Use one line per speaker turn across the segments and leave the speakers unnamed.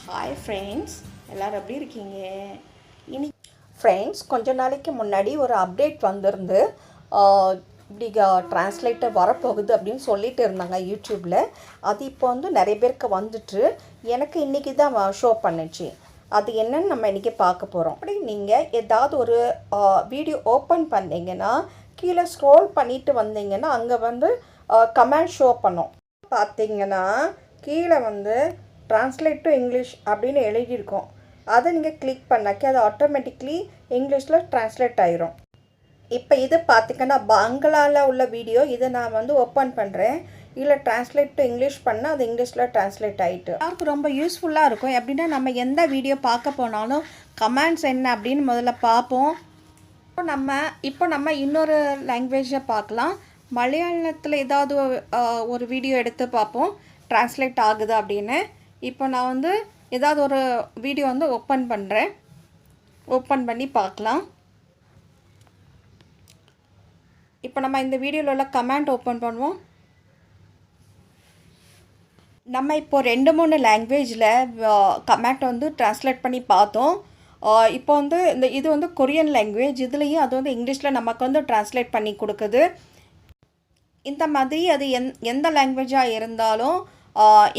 Hi friends, எல்லோரும் எப்படி இருக்கீங்க? ஃப்ரெண்ட்ஸ், கொஞ்ச நாளைக்கு முன்னாடி ஒரு அப்டேட் வந்திருந்து இப்படி ட்ரான்ஸ்லேட்டர் வரப்போகுது அப்படின்னு சொல்லிட்டு இருந்தாங்க யூடியூப்பில். அது இப்போ வந்து நிறைய பேருக்கு வந்துட்டு எனக்கு இன்றைக்கி தான் ஷோ பண்ணுச்சு. அது என்னன்னு நம்ம இன்றைக்கி பார்க்க போகிறோம். அப்படி நீங்கள் ஏதாவது ஒரு வீடியோ ஓப்பன் பண்ணிங்கன்னா கீழே ஸ்க்ரோல் பண்ணிட்டு வந்தீங்கன்னா அங்கே வந்து கமெண்ட் ஷோ பண்ணோம். பார்த்தீங்கன்னா கீழே வந்து ட்ரான்ஸ்லேட் டு இங்கிலீஷ் அப்படின்னு எழுதியிருக்கோம். அதை நீங்கள் கிளிக் பண்ணாக்கி அது ஆட்டோமேட்டிக்லி இங்கிலீஷில் ட்ரான்ஸ்லேட் ஆயிரும். இப்போ இது பார்த்திங்கன்னா பங்களாவில் உள்ள வீடியோ. இதை நான் வந்து ஓப்பன் பண்ணுறேன். இதில் ட்ரான்ஸ்லேட் டு இங்கிலீஷ் பண்ணால் அது இங்கிலீஷில் ட்ரான்ஸ்லேட் ஆகிட்டு யாருக்கு ரொம்ப யூஸ்ஃபுல்லாக இருக்கும். எப்படின்னா நம்ம எந்த வீடியோ பார்க்க போனாலும் கமெண்ட்ஸ் என்ன அப்படின்னு முதல்ல பார்ப்போம். இப்போ நம்ம இன்னொரு லாங்குவேஜை பார்க்கலாம். மலையாளத்தில் ஏதாவது ஒரு வீடியோ எடுத்து பார்ப்போம் ட்ரான்ஸ்லேட் ஆகுது அப்படின்னு. இப்போ நான் வந்து ஏதாவது ஒரு வீடியோ வந்து ஓப்பன் பண்ணுறேன். ஓப்பன் பண்ணி பார்க்கலாம். இப்போ நம்ம இந்த வீடியோவில் உள்ள கமெண்ட் ஓப்பன் பண்ணுவோம். நம்ம இப்போ 2-3 லாங்குவேஜில் கமெண்ட் வந்து ட்ரான்ஸ்லேட் பண்ணி பார்த்தோம். இப்போ வந்து இது வந்து கொரியன் லாங்குவேஜ். இதுலேயும் அது வந்து இங்கிலீஷில் நமக்கு வந்து ட்ரான்ஸ்லேட் பண்ணி கொடுக்குது. இந்த மாதிரி அது எந்த லாங்குவேஜாக இருந்தாலும்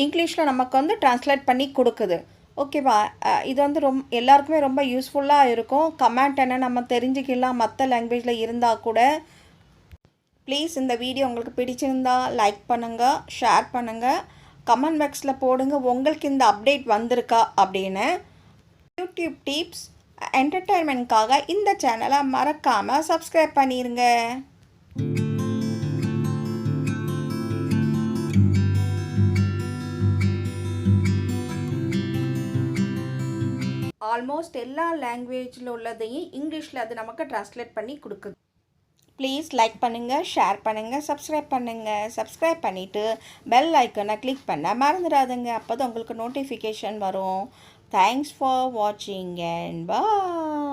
இங்கிலீஷில் நமக்கு வந்து ட்ரான்ஸ்லேட் பண்ணி கொடுக்குது. ஓகேவா? இது வந்து எல்லாருக்குமே ரொம்ப யூஸ்ஃபுல்லாக இருக்கும். கமெண்ட் என்ன நம்ம தெரிஞ்சுக்கலாம் மற்ற லாங்குவேஜில் இருந்தால் கூட. ப்ளீஸ் இந்த வீடியோ உங்களுக்கு பிடிச்சிருந்தா லைக் பண்ணுங்கள், ஷேர் பண்ணுங்கள், கமெண்ட் பாக்ஸில் போடுங்க உங்களுக்கு இந்த அப்டேட் வந்திருக்கா அப்படின்னு. யூடியூப் டிப்ஸ் என்டர்டெயின்மெண்ட்காக இந்த சேனலை மறக்காமல் சப்ஸ்கிரைப் பண்ணிடுங்க. ஆல்மோஸ்ட் எல்லா லாங்குவேஜில் உள்ளதையும் இங்கிலீஷில் அது நமக்கு ட்ரான்ஸ்லேட் பண்ணி கொடுக்குது. ப்ளீஸ் லைக் பண்ணுங்கள், ஷேர் பண்ணுங்கள், சப்ஸ்கிரைப் பண்ணுங்கள். சப்ஸ்கிரைப் பண்ணிவிட்டு பெல் ஐக்கனை கிளிக் பண்ண மறந்துடாதுங்க. அப்போ தான் உங்களுக்கு நோட்டிஃபிகேஷன் வரும். தேங்க்ஸ் ஃபார் வாட்சிங் அண்ட் பாய்.